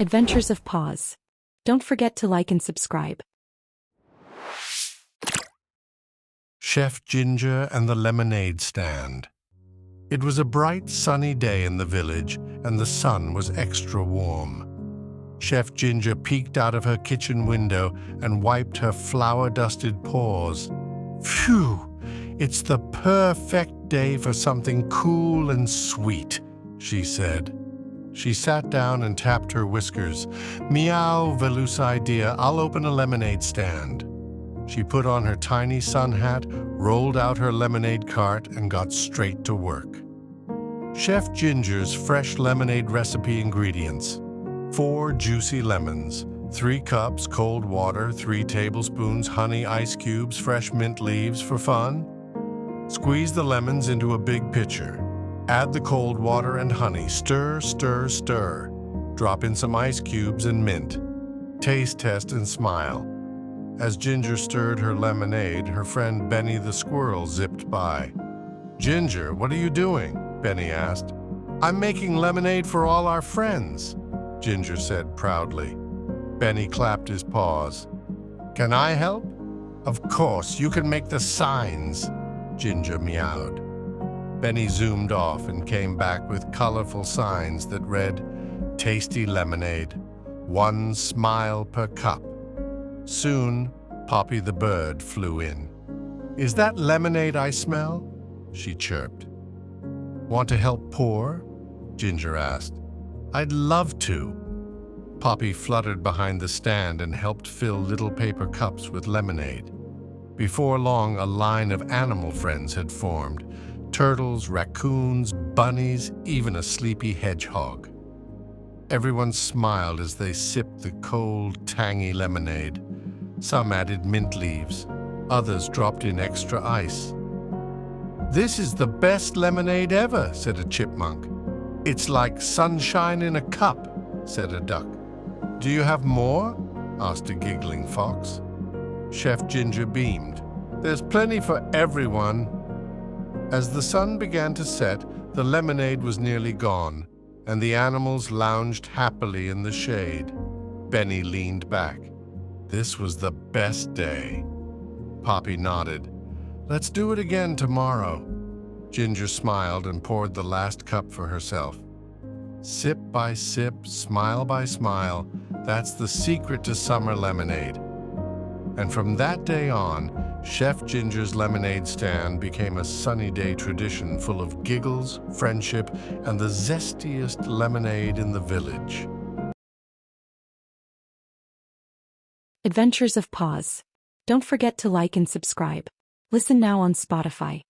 Adventures of Paws. Don't forget to like and subscribe. Chef Ginger and the Lemonade Stand. It was a bright, sunny day in the village, and the sun was extra warm. Chef Ginger peeked out of her kitchen window and wiped her flour-dusted paws. Phew! It's the perfect day for something cool and sweet, she said. She sat down and tapped her whiskers. Meow, Velusi dear, I'll open a lemonade stand. She put on her tiny sun hat, rolled out her lemonade cart, and got straight to work. Chef Ginger's fresh lemonade recipe ingredients: 4 juicy lemons, 3 cups cold water, 3 tablespoons honey, ice cubes, fresh mint leaves for fun. Squeeze the lemons into a big pitcher. Add the cold water and honey. Stir, stir, stir. Drop in some ice cubes and mint. Taste test and smile. As Ginger stirred her lemonade, her friend Benny the Squirrel zipped by. "Ginger, what are you doing?" Benny asked. "I'm making lemonade for all our friends," Ginger said proudly. Benny clapped his paws. "Can I help?" "Of course, you can make the signs," Ginger meowed. Benny zoomed off and came back with colorful signs that read, "Tasty lemonade, 1 smile per cup." Soon, Poppy the bird flew in. "Is that lemonade I smell?" she chirped. "Want to help pour?" Ginger asked. "I'd love to." Poppy fluttered behind the stand and helped fill little paper cups with lemonade. Before long, a line of animal friends had formed. Turtles, raccoons, bunnies, even a sleepy hedgehog. Everyone smiled as they sipped the cold, tangy lemonade. Some added mint leaves. Others dropped in extra ice. "This is the best lemonade ever," said a chipmunk. "It's like sunshine in a cup," said a duck. "Do you have more?" asked a giggling fox. Chef Ginger beamed. "There's plenty for everyone." As the sun began to set, the lemonade was nearly gone, and the animals lounged happily in the shade. Benny leaned back. This was the best day. Poppy nodded. "Let's do it again tomorrow." Ginger smiled and poured the last cup for herself. Sip by sip, smile by smile, that's the secret to summer lemonade. And from that day on, Chef Ginger's lemonade stand became a sunny day tradition full of giggles, friendship, and the zestiest lemonade in the village. Adventures of Paws. Don't forget to like and subscribe. Listen now on Spotify.